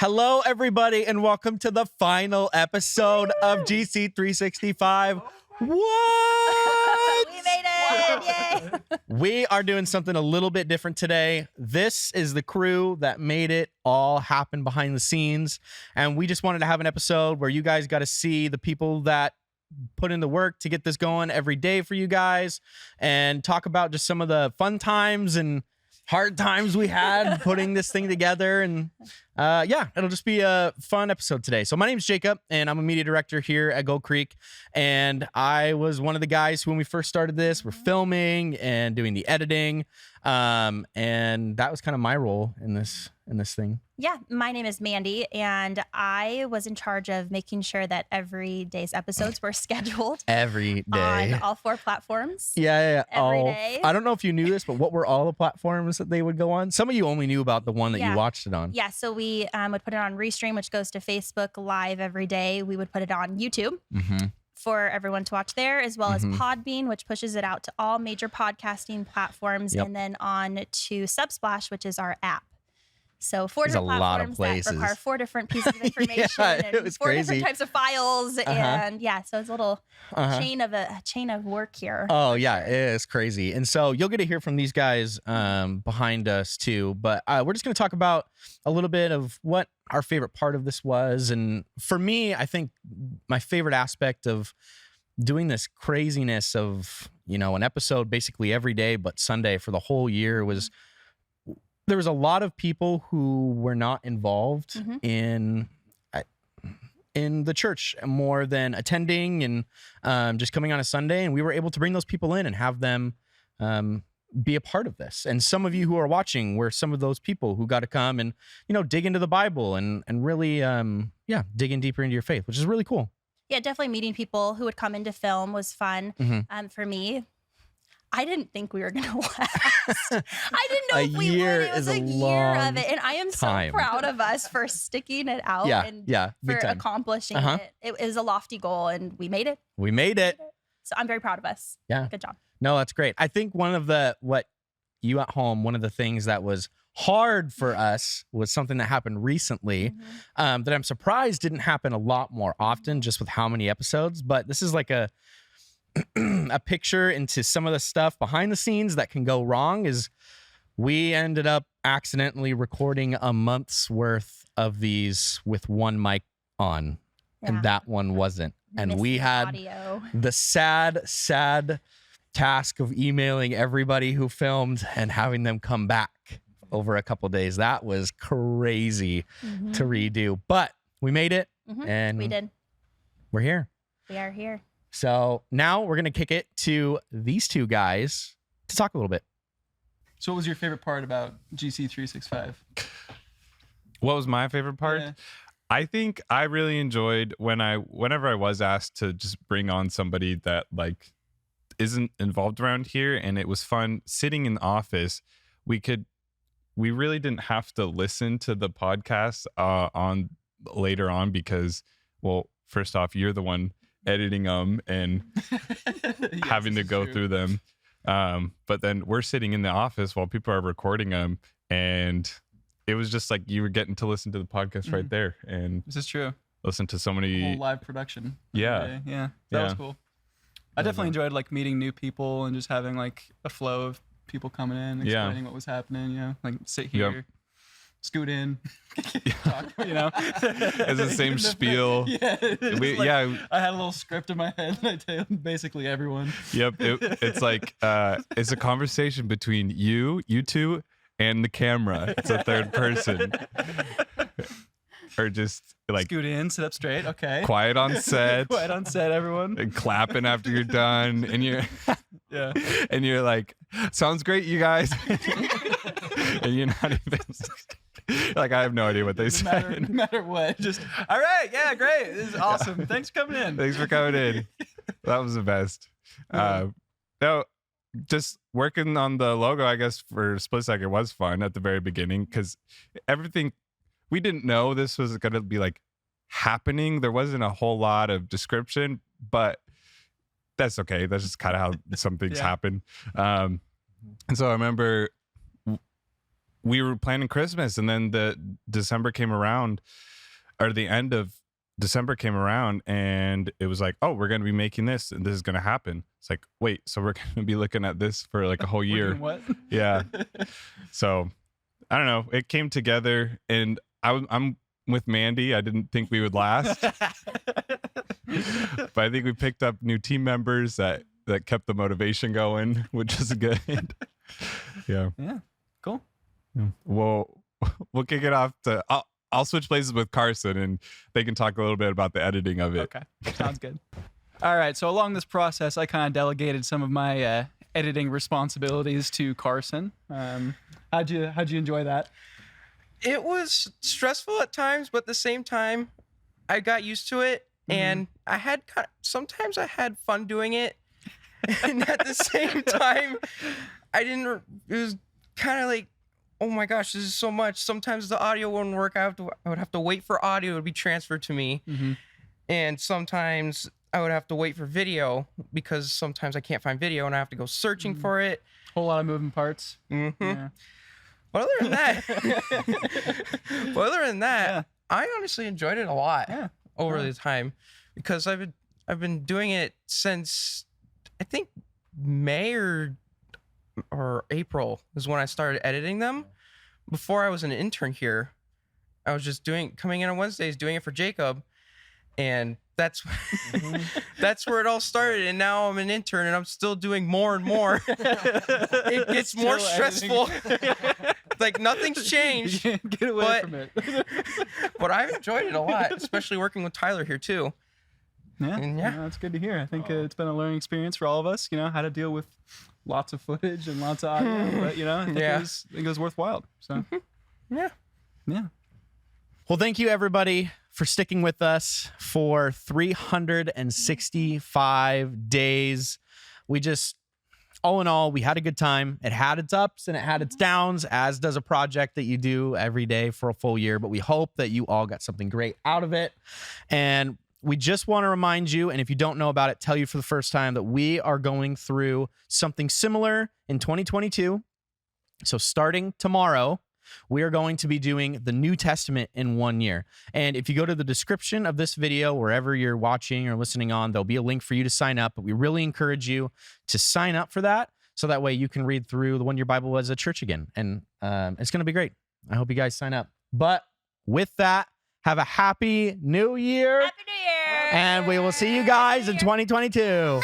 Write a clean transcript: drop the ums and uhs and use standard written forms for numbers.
Hello, everybody, and welcome to the final episode of GC 365. What? We made it! Yay! We are doing something a little bit different today. This is the crew that made it all happen behind the scenes, and we just wanted to have an episode where you guys got to see the people that put in the work to get this going every day for you guys, and talk about just some of the fun times and hard times we had putting this thing together. And yeah, it'll just be a fun episode today. So my name's Jacob, and I'm a media director here at Gold Creek. And I was one of the guys who, when we first started this, we're filming and doing the editing. And that was kind of my role in this thing. Yeah, my name is Mandy, and I was in charge of making sure that every day's episodes were scheduled Every day. on all 4 platforms. Yeah. Every day. I don't know if you knew this, but what were all the platforms that they would go on? Some of you only knew about the one that you watched it on. Yeah, so we would put it on Restream, which goes to Facebook Live every day. We would put it on YouTube for everyone to watch there, as well as Podbean, which pushes it out to all major podcasting platforms, and then on to Subsplash, which is our app. So 4 different platforms that require 4 different pieces of information and 4 different types of files. And so it's a little chain of work here. Oh yeah, it is crazy. And so you'll get to hear from these guys behind us too. But we're just going to talk about a little bit of what our favorite part of this was. And for me, I think my favorite aspect of doing this craziness of, an episode basically every day, but Sunday for the whole year was, there was a lot of people who were not involved in the church more than attending and just coming on a Sunday. And we were able to bring those people in and have them be a part of this. And some of you who are watching were some of those people who got to come and, dig into the Bible and really, dig in deeper into your faith, which is really cool. Yeah, definitely meeting people who would come into film was fun. For me, I didn't think we were going to last. I didn't know if we would. It was a year of it. And I am so proud of us for sticking it out and for accomplishing it. It was a lofty goal, and we made it. We made it. So I'm very proud of us. Yeah. Good job. No, that's great. I think one of the things that was hard for us was something that happened recently that I'm surprised didn't happen a lot more often, just with how many episodes. But this is like a picture into some of the stuff behind the scenes that can go wrong. Is we ended up accidentally recording a month's worth of these with one mic on, and that one wasn't. And we had audio. The sad task of emailing everybody who filmed and having them come back over a couple days. That was crazy to redo, but we made it, and we did. We're here. We are here. So now we're going to kick it to these two guys to talk a little bit. So what was your favorite part about GC 365? What was my favorite part? Yeah. I think I really enjoyed whenever I was asked to just bring on somebody that isn't involved around here, and it was fun sitting in the office. We really didn't have to listen to the podcast on later on because, well, first off, you're the one editing them and having to go through them. But then we're sitting in the office while people are recording them, and it was just like you were getting to listen to the podcast right there. And this is true. Listen to so many whole live production. Yeah. That was cool. I definitely enjoyed meeting new people and just having a flow of people coming in, explaining what was happening, sit here, scoot in, talk, It's the same spiel. I had a little script in my head and I tell basically everyone. Yep. It's it's a conversation between you two, and the camera. It's a third person. Or just scoot in, sit up straight. Okay. Quiet on set. Quiet on set, everyone. And clapping after you're done. And you're and you're like, sounds great, you guys. And you're not even I have no idea what they said. No matter what. Just, all right, yeah, great. This is awesome. Thanks for coming in. Thanks for coming in. That was the best. No, just working on the logo, I guess, for a split second was fun at the very beginning, because everything, we didn't know this was going to be happening. There wasn't a whole lot of description, but that's okay. That's just kind of how some things happen. And so I remember we were planning Christmas, and then the December came around, or the end of December came around, and it was like, oh, we're going to be making this, and this is going to happen. It's like, wait, so we're going to be looking at this for like a whole year. What? Yeah. So I don't know. It came together, and I'm with Mandy. I didn't think we would last, but I think we picked up new team members that kept the motivation going, which is good. Yeah. Yeah. Cool. Yeah. Well, we'll kick it off to. I'll switch places with Carson, and they can talk a little bit about the editing of it. Okay. Sounds good. All right. So along this process, I kind of delegated some of my editing responsibilities to Carson. How'd you enjoy that? It was stressful at times, but at the same time, I got used to it, and sometimes I had fun doing it, and at the same time, it was kind of like, oh my gosh, this is so much. Sometimes the audio wouldn't work. I would have to wait for audio to be transferred to me. And sometimes I would have to wait for video because sometimes I can't find video and I have to go searching for it. Whole lot of moving parts. Yeah. But other than that, I honestly enjoyed it a lot over the time, because I've been doing it since I think May or April is when I started editing them. Before I was an intern here, I was just coming in on Wednesdays, doing it for Jacob, and that's that's where it all started. And now I'm an intern, and I'm still doing more and more. It gets more stressful. Like nothing's changed. Get away from it. But I've enjoyed it a lot, especially working with Tyler here too. Yeah, that's good to hear. I think it's been a learning experience for all of us, how to deal with lots of footage and lots of audio, but I think it was worthwhile. So yeah. Well, thank you everybody for sticking with us for 365 days. We just, all in all, we had a good time. It had its ups and it had its downs, as does a project that you do every day for a full year. But we hope that you all got something great out of it. And we just want to remind you, and if you don't know about it, tell you for the first time, that we are going through something similar in 2022. So starting tomorrow, we are going to be doing the New Testament in 1 year. And if you go to the description of this video, wherever you're watching or listening on, there'll be a link for you to sign up. But we really encourage you to sign up for that, so that way you can read through the 1 Year Bible as a church again. And it's going to be great. I hope you guys sign up. But with that, have a happy new year. Happy New Year. And we will see you guys in 2022.